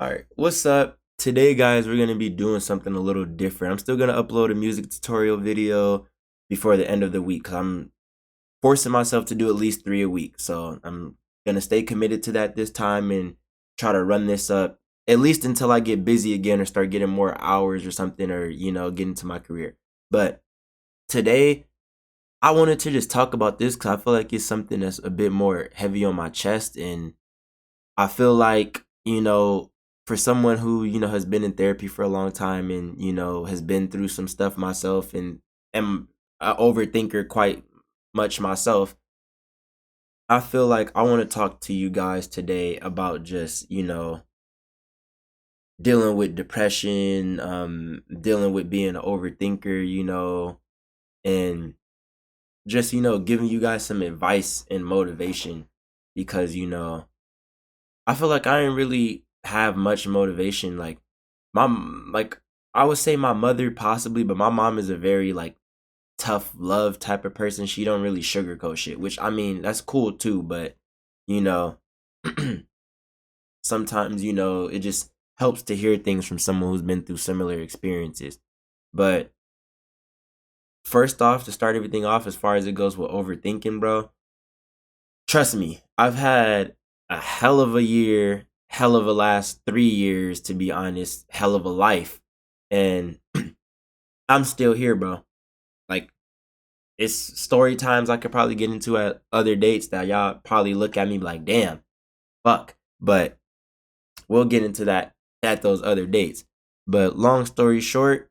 All right, what's up? Today, guys, we're gonna be doing something a little different. I'm still gonna upload a music tutorial video before the end of the week. 'Cause I'm forcing myself to do at least three a week. So I'm gonna stay committed to that this time and try to run this up at least until I get busy again or start getting more hours or something, or get into my career. But today, I wanted to just talk about this because I feel like it's something that's a bit more heavy on my chest, and I feel like, for someone who, has been in therapy for a long time and, has been through some stuff myself and am a overthinker quite much myself, I feel like I want to talk to you guys today about just, dealing with depression, dealing with being an overthinker, and just, giving you guys some advice and motivation because, I feel like I didn't really have much motivation. Like I would say my mother possibly, but my mom is a very like tough love type of person. She don't really sugarcoat shit, which I mean that's cool too. But you know, sometimes it just helps to hear things from someone who's been through similar experiences. But first off, to start everything off, as far as it goes with overthinking, bro, trust me, I've had a hell of a year, hell of a last 3 years, to be honest, hell of a life. And I'm still here, bro. Like, it's story times I could probably get into at other dates that y'all probably look at me like, damn, fuck. But we'll get into that at those other dates. But long story short,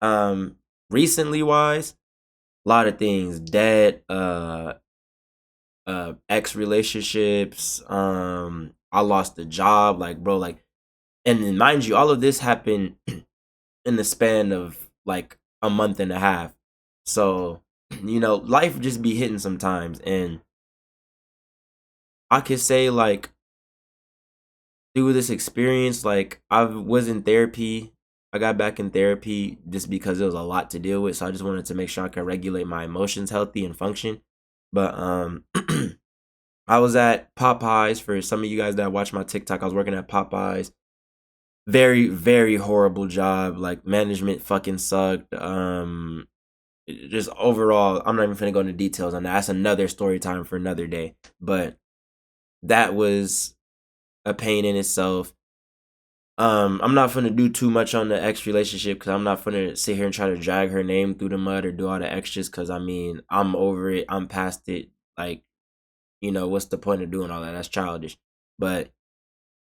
um, recently wise, a lot of things, debt, ex relationships, I lost a job, like bro, like, and then mind you, all of this happened in the span of like a month and a half. So, life just be hitting sometimes, and I could say like through this experience, like I was in therapy. I got back in therapy just because it was a lot to deal with. So I just wanted to make sure I could regulate my emotions healthy and function. But I was at Popeyes. For some of you guys that watch my TikTok, I was working at Popeyes. Very, very horrible job. Like management fucking sucked. Just overall, I'm not even gonna go into details on that. That's another story time for another day. But that was a pain in itself. I'm not gonna do too much on the ex relationship because I'm not gonna sit here and try to drag her name through the mud or do all the extras because I mean I'm over it. I'm past it. Like, what's the point of doing all that? That's childish. But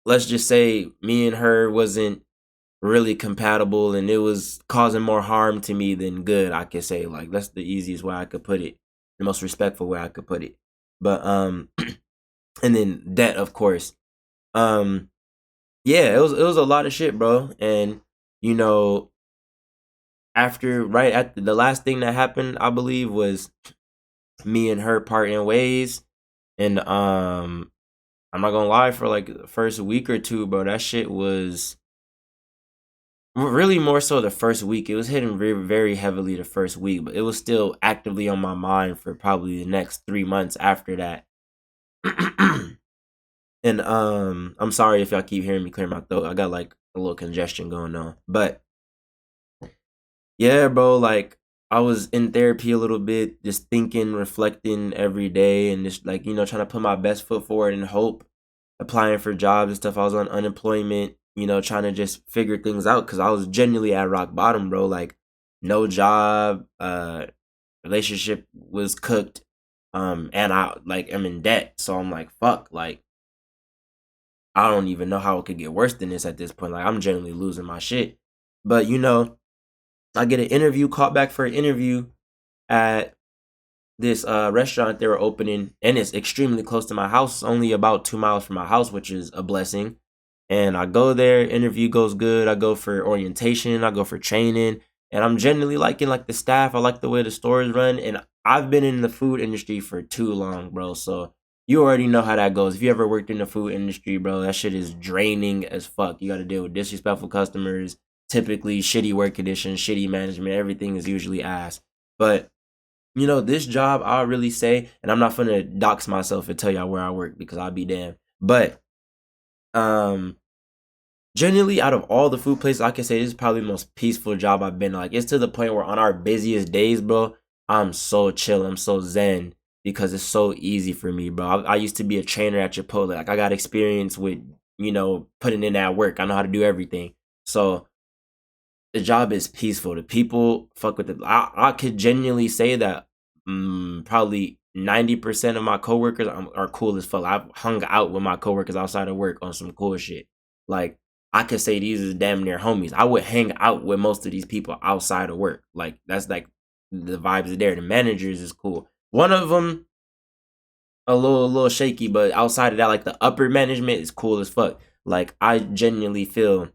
let's just say me and her wasn't really compatible and it was causing more harm to me than good, I could say. Like that's the easiest way I could put it. The most respectful way I could put it. But and then debt, of course. Um yeah, it was a lot of shit, bro. And you know, after right at the last thing that happened, I believe was me and her parting ways. And I'm not gonna lie, for like the first week or two, bro, that shit was really more so the first week. It was hitting very, very heavily the first week, but it was still actively on my mind for probably the next 3 months after that. And I'm sorry if y'all keep hearing me clear my throat. I got like a little congestion going on. But yeah, bro, like I was in therapy a little bit, just thinking, reflecting every day, and just like, trying to put my best foot forward and hope, applying for jobs and stuff. I was on unemployment, trying to just figure things out because I was genuinely at rock bottom, bro. Like, no job, relationship was cooked, and I like am in debt. So I'm like, fuck, like I don't even know how it could get worse than this at this point. Like I'm genuinely losing my shit. But I get an interview, called back for an interview at this restaurant they were opening, and it's extremely close to my house, only about 2 miles from my house, which is a blessing. And I go there, interview goes good. I go for orientation, I go for training, and I'm genuinely liking like the staff. I like the way the store is run, and I've been in the food industry for too long, bro. So you already know how that goes. If you ever worked in the food industry, bro, that shit is draining as fuck. You got to deal with disrespectful customers, typically shitty work conditions, shitty management. Everything is usually ass. But this job, I'll really say, and I'm not gonna dox myself and tell y'all where I work because I'll be damned. But um, Generally, out of all the food places, I can say this is probably the most peaceful job I've been. Like, it's to the point where on our busiest days, bro, I'm so chill. I'm so zen because it's so easy for me, bro. I used to be a trainer at Chipotle. Like, I got experience with, putting in that work. I know how to do everything. So the job is peaceful. The people fuck with it. I could genuinely say that probably 90% of my coworkers are cool as fuck. I've hung out with my coworkers outside of work on some cool shit. Like, I could say these is damn near homies. I would hang out with most of these people outside of work. Like, that's like the vibes are there. The managers is cool. One of them a little shaky, but outside of that, like the upper management is cool as fuck. Like, I genuinely feel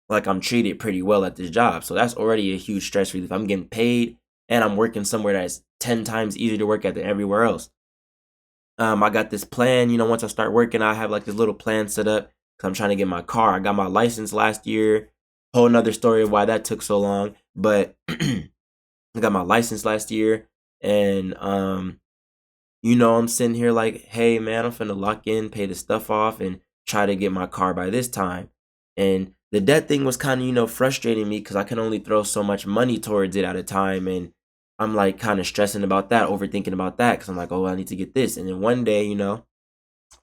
like I'm treated pretty well at this job. So that's already a huge stress relief. I'm getting paid and I'm working somewhere that's 10 times easier to work at than everywhere else. I got this plan, once I start working, I have like this little plan set up because I'm trying to get my car. I got my license last year. Whole nother story of why that took so long. But I got my license last year and I'm sitting here like, hey man, I'm finna lock in, pay the stuff off, and try to get my car by this time. And the debt thing was kind of, frustrating me because I can only throw so much money towards it at a time. And I'm like kind of stressing about that, overthinking about that because I'm like, oh, I need to get this. And then one day,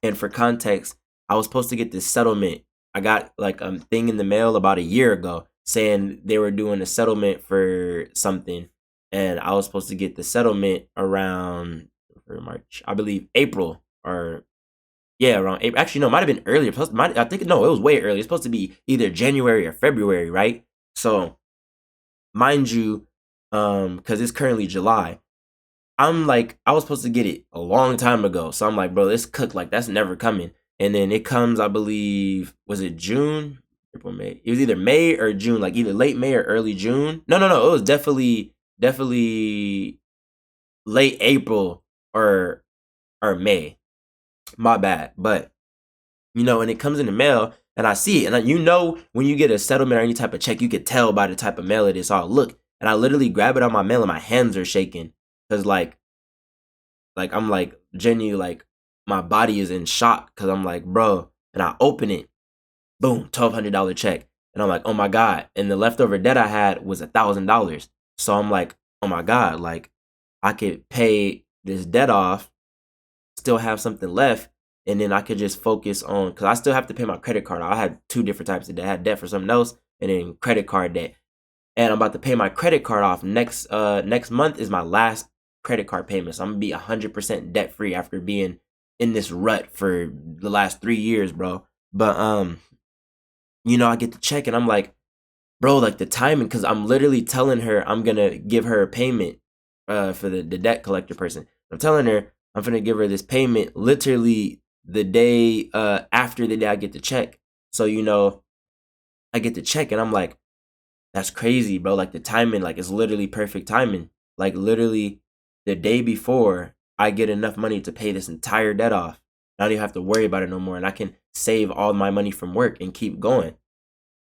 and for context, I was supposed to get this settlement. I got like a thing in the mail about a year ago saying they were doing a settlement for something. And I was supposed to get the settlement around for March, I believe April or yeah, around April. Actually, no, it might have been earlier. I think no, it was way earlier. It's supposed to be either January or February, right? So, mind you, because it's currently July. I'm like, I was supposed to get it a long time ago. So I'm like, bro, this cooked like that's never coming. And then it comes, I believe, was it June? April, May. It was either May or June, like either late May or early June. No, no, no. It was definitely late April or May. My bad. But and it comes in the mail and I see it. And when you get a settlement or any type of check, you could tell by the type of mail it is. So I look and I literally grab it on my mail and my hands are shaking. Cause like I'm like genuinely like my body is in shock because I'm like, bro, and I open it, boom, $1,200 check. And I'm like, oh my God. And the leftover debt I had was $1,000. So I'm like, oh my God, like I could pay this debt off, still have something left, and then I could just focus on because I still have to pay my credit card. I had two different types of debt. I had debt for something else and then credit card debt. And I'm about to pay my credit card off next month is my last credit card payment. So I'm gonna be 100% debt free after being in this rut for the last 3 years, bro. But I get the check and I'm like, bro, like the timing, because I'm literally telling her I'm gonna give her a payment for the debt collector person. I'm telling her I'm gonna give her this payment literally the day after the day I get the check. So I get the check and I'm like, that's crazy, bro. Like the timing, like it's literally perfect timing. Like literally the day before I get enough money to pay this entire debt off. I don't even have to worry about it no more. And I can save all my money from work and keep going.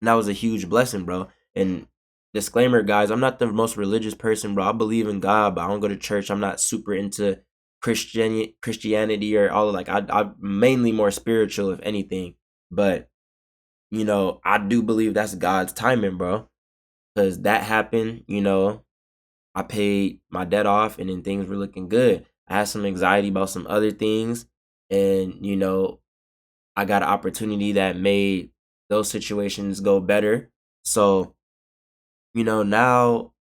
And that was a huge blessing, bro. And disclaimer, guys, I'm not the most religious person, bro. I believe in God, but I don't go to church. I'm not super into Christianity or all of like I'm mainly more spiritual, if anything. But I do believe that's God's timing, bro. Because that happened, I paid my debt off and then things were looking good. I had some anxiety about some other things. And, I got an opportunity that made those situations go better. So, now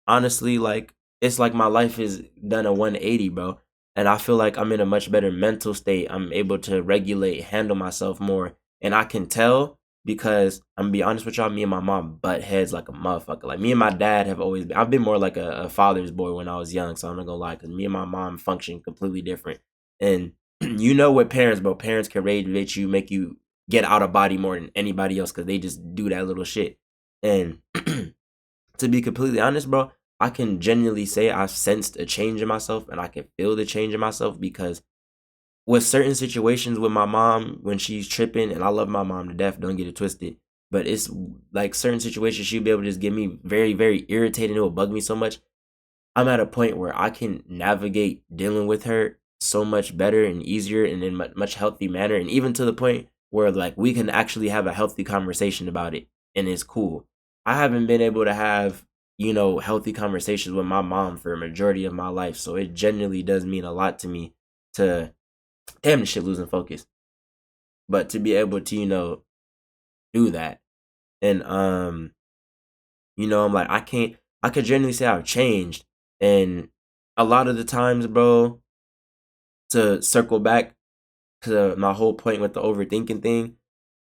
honestly, like it's like my life is done a 180, bro. And I feel like I'm in a much better mental state. I'm able to regulate, handle myself more. And I can tell because I'm gonna be honest with y'all, me and my mom butt heads like a motherfucker. Like me and my dad have always been, I've been more like a father's boy when I was young, so I'm not gonna lie, because me and my mom function completely different. And with parents, bro, parents can rage you, make you get out of body more than anybody else because they just do that little shit. And to be completely honest, bro, I can genuinely say I've sensed a change in myself and I can feel the change in myself because with certain situations with my mom when she's tripping, and I love my mom to death, don't get it twisted, but it's like certain situations she'll be able to just get me very, very irritated. It will bug me so much. I'm at a point where I can navigate dealing with her so much better and easier and in much healthy manner. And even to the point where like we can actually have a healthy conversation about it and it's cool. I haven't been able to have, healthy conversations with my mom for a majority of my life. So it genuinely does mean a lot to me to, damn, this shit losing focus. But to be able to, do that. And I'm like, I could genuinely say I've changed. And a lot of the times, bro, to circle back to my whole point with the overthinking thing,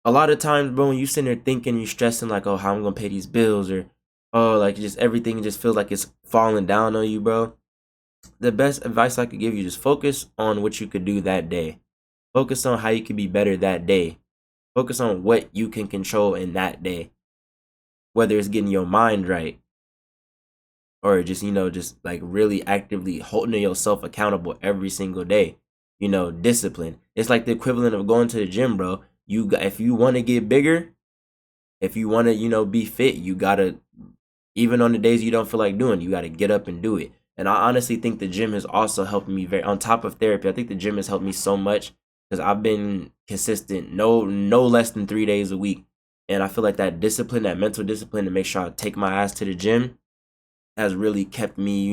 a lot of times, bro, when you sitting there thinking, you stressing like, oh, how I'm gonna pay these bills, or oh, like just everything just feels like it's falling down on you, bro. The best advice I could give you, just focus on what you could do that day. Focus on how you can be better that day. Focus on what you can control in that day. Whether it's getting your mind right, or just, just like really actively holding yourself accountable every single day. Discipline. It's like the equivalent of going to the gym, bro. If you want to get bigger, if you want to, be fit, you gotta, even on the days you don't feel like doing, you gotta get up and do it. And I honestly think the gym has also helped me very, on top of therapy. I think the gym has helped me so much because I've been consistent, no less than 3 days a week. And I feel like that discipline, that mental discipline to make sure I take my ass to the gym has really kept me,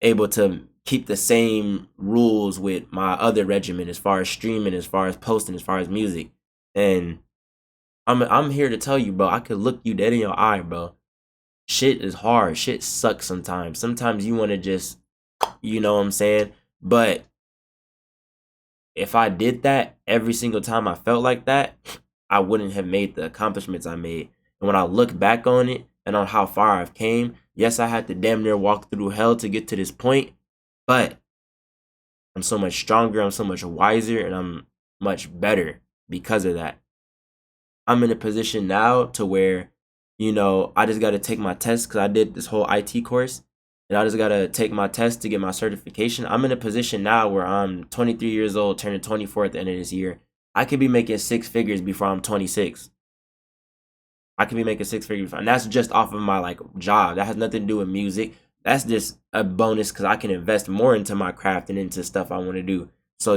able to keep the same rules with my other regimen as far as streaming, as far as posting, as far as music. And I'm here to tell you, bro, I could look you dead in your eye, bro. Shit is hard. Shit sucks sometimes. Sometimes you want to just, you know what I'm saying? But if I did that every single time I felt like that, I wouldn't have made the accomplishments I made. And when I look back on it and on how far I've came, yes, I had to damn near walk through hell to get to this point, but I'm so much stronger, I'm so much wiser, and I'm much better because of that. I'm in a position now to where, I just got to take my test because I did this whole IT course, and I just got to take my test to get my certification. I'm in a position now where I'm 23 years old, turning 24 at the end of this year. I could be making six figures before I'm 26. I could be making six figures, and that's just off of my like job. That has nothing to do with music. That's just a bonus because I can invest more into my craft and into stuff I want to do. So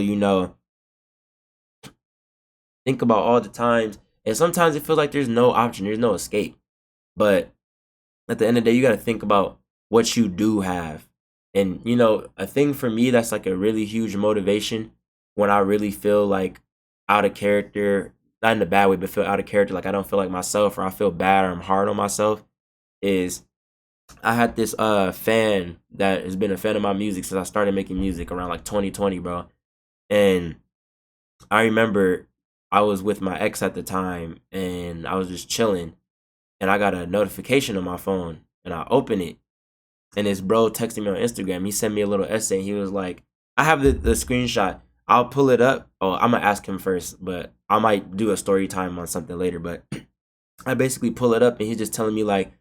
think about all the times, and sometimes it feels like there's no option, there's no escape. But at the end of the day, you got to think about what you do have. And, a thing for me that's like a really huge motivation when I really feel like out of character, not in a bad way, but feel out of character, like I don't feel like myself or I feel bad or I'm hard on myself, is I had this fan that has been a fan of my music since I started making music around like 2020, bro. And I remember I was with my ex at the time and I was just chilling and I got a notification on my phone and I open it and this bro texted me on Instagram. He sent me a little essay and he was like, I have the screenshot. I'll pull it up. Oh, I'm gonna ask him first, but I might do a story time on something later. But I basically pull it up and he's just telling me like,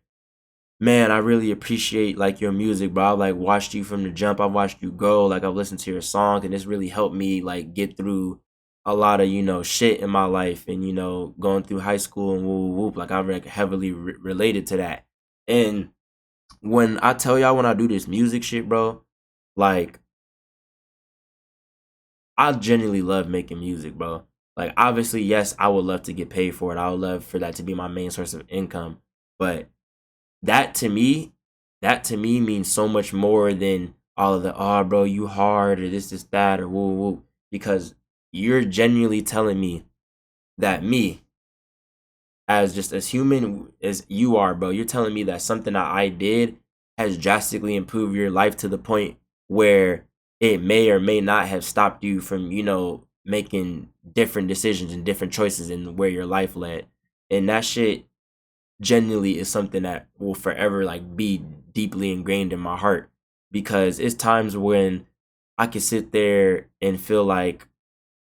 man, I really appreciate like your music, bro. I've like watched you from the jump. I've watched you grow. Like I've listened to your song and it's really helped me like get through a lot of, shit in my life and, going through high school and whoop, whoop. Like I'm like heavily related to that. And when I tell y'all when I do this music shit, bro, like I genuinely love making music, bro. Like obviously, yes, I would love to get paid for it. I would love for that to be my main source of income. But that to me, that to me means so much more than all of the oh bro, you hard or this, that, or woo woo. Because you're genuinely telling me that me, as just as human as you are, bro, you're telling me that something that I did has drastically improved your life to the point where it may or may not have stopped you from, making different decisions and different choices in where your life led. And that shit genuinely is something that will forever like be deeply ingrained in my heart because it's times when I can sit there and feel like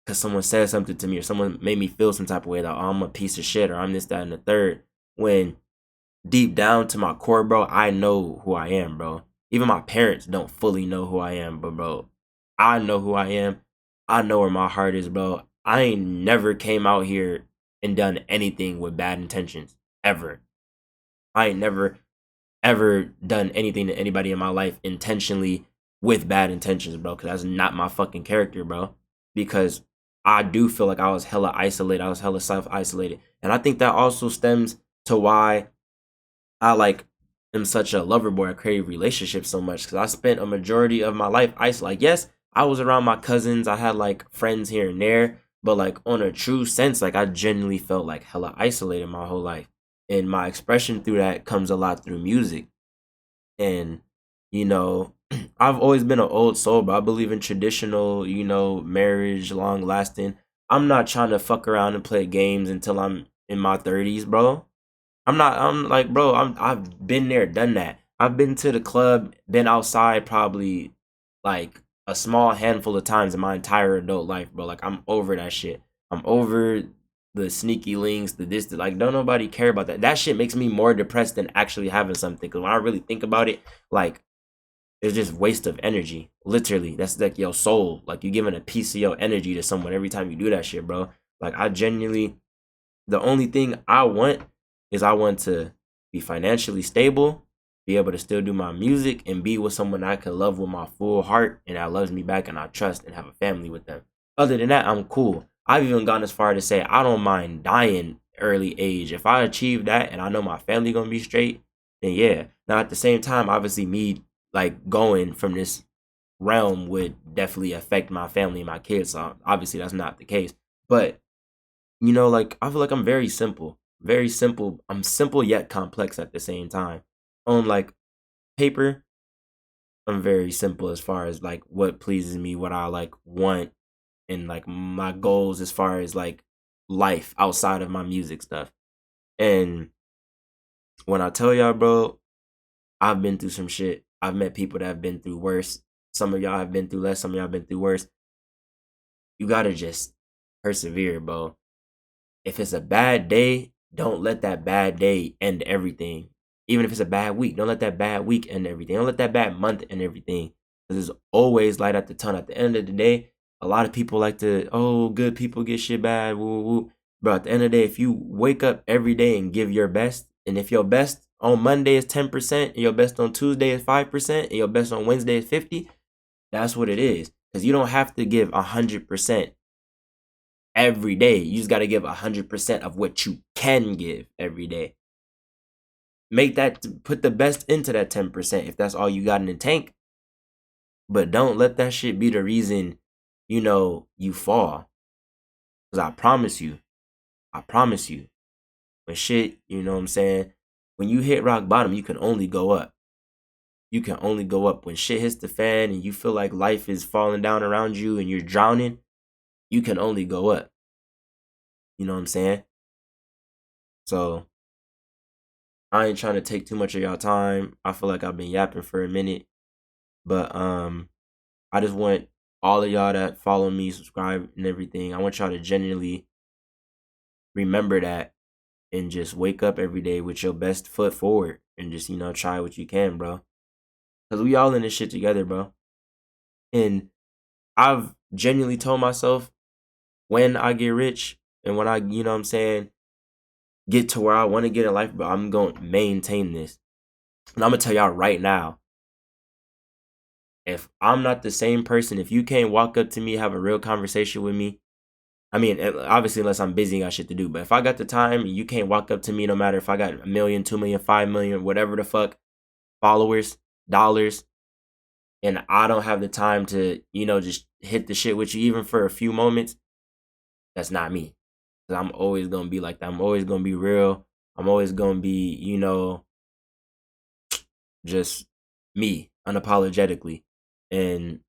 because someone said something to me or someone made me feel some type of way that oh, I'm a piece of shit or I'm this, that, and the third. When deep down to my core, bro, I know who I am, bro. Even my parents don't fully know who I am, but bro, I know who I am. I know where my heart is, bro. I ain't never came out here and done anything with bad intentions, ever. I ain't never, ever done anything to anybody in my life intentionally with bad intentions, bro, because that's not my fucking character, bro. Because I do feel like I was hella isolated. I was hella self-isolated. And I think that also stems to why I like am such a lover boy. I crave relationships so much because I spent a majority of my life isolated. Like, yes, I was around my cousins. I had like friends here and there, but like on a true sense, like I genuinely felt like hella isolated my whole life. And my expression through that comes a lot through music. And you know, I've always been an old soul, but I believe in traditional, marriage, long lasting. I'm not trying to fuck around and play games until I'm in my 30s, bro. I'm like, bro, I've been there, done that. I've been to the club, been outside probably like a small handful of times in my entire adult life, bro. Like I'm over that shit. I'm over the sneaky links, like don't nobody care about that. That shit makes me more depressed than actually having something. Cause when I really think about it, like it's just waste of energy. Literally. That's like your soul. Like you giving a piece of your energy to someone every time you do that shit, bro. Like I genuinely, the only thing I want is I want to be financially stable, be able to still do my music, and be with someone I can love with my full heart and that loves me back and I trust and have a family with them. Other than that, I'm cool. I've even gone as far to say I don't mind dying early age. If I achieve that and I know my family gonna be straight, then yeah. Now at the same time, obviously me like going from this realm would definitely affect my family and my kids. So obviously that's not the case. But like I feel like I'm very simple. Very simple. I'm simple yet complex at the same time. On like paper, I'm very simple as far as like what pleases me, what I like want, and like my goals as far as like life outside of my music stuff. And when I tell y'all, bro, I've been through some shit. I've met people that have been through worse. Some of y'all have been through less, some of y'all have been through worse. You gotta just persevere, bro. If it's a bad day, don't let that bad day end everything. Even if it's a bad week, don't let that bad week end everything. Don't let that bad month end everything. Because there's always light at the tunnel. At the end of the day, a lot of people like to, oh, good people get shit bad. Woo, woo, woo. But at the end of the day, if you wake up every day and give your best, and if your best on Monday is 10%, and your best on Tuesday is 5%, and your best on Wednesday is 50, that's what it is. Because you don't have to give 100% every day. You just got to give 100% of what you can give every day. Make that, put the best into that 10% if that's all you got in the tank. But don't let that shit be the reason, you fall. Because I promise you, when shit, you know what I'm saying? When you hit rock bottom, you can only go up. You can only go up. When shit hits the fan and you feel like life is falling down around you and you're drowning, you can only go up. You know what I'm saying? So I ain't trying to take too much of y'all time. I feel like I've been yapping for a minute. But I just want all of y'all that follow me, subscribe and everything. I want y'all to genuinely remember that and just wake up every day with your best foot forward and just, try what you can, bro. Cause we all in this shit together, bro. And I've genuinely told myself when I get rich and when I, what I'm saying, get to where I want to get in life, bro, I'm going to maintain this. And I'm going to tell y'all right now, if I'm not the same person, if you can't walk up to me, have a real conversation with me, I mean, obviously, unless I'm busy and got shit to do, but if I got the time and you can't walk up to me, no matter if I got 1 million, 2 million, 5 million, whatever the fuck, followers, dollars, and I don't have the time to, just hit the shit with you, even for a few moments, that's not me. Cause I'm always going to be like that. I'm always going to be real. I'm always going to be, just me, unapologetically. And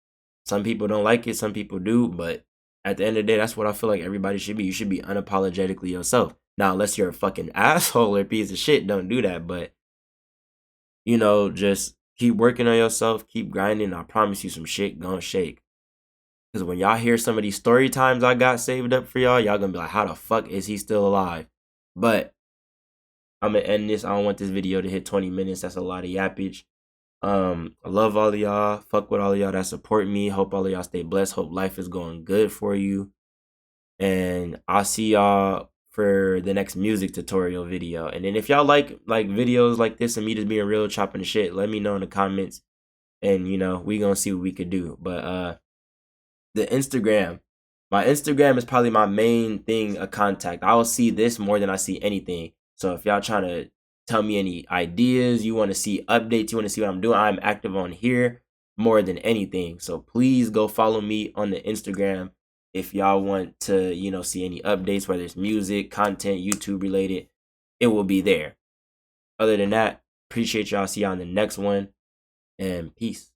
some people don't like it, some people do, but at the end of the day, that's what I feel like everybody should be. You should be unapologetically yourself. Now, unless you're a fucking asshole or a piece of shit, don't do that. But, just keep working on yourself, keep grinding. I promise you some shit gonna shake. Because when y'all hear some of these story times I got saved up for y'all gonna be like, how the fuck is he still alive? But I'm gonna end this. I don't want this video to hit 20 minutes. That's a lot of yappage. I love all of y'all. Fuck with all of y'all that support me. Hope all of y'all stay blessed. Hope life is going good for you. And I'll see y'all for the next music tutorial video. And then if y'all like videos like this and me just being real, chopping the shit, let me know in the comments. And we gonna see what we could do. But the Instagram, My Instagram is probably my main thing of contact. I will see this more than I see anything. So if y'all trying to tell me any ideas, you want to see updates, you want to see what I'm doing, I'm active on here more than anything. So please go follow me on the Instagram if y'all want to, see any updates, whether it's music, content, YouTube related, it will be there. Other than that, appreciate y'all. See y'all in the next one, and peace.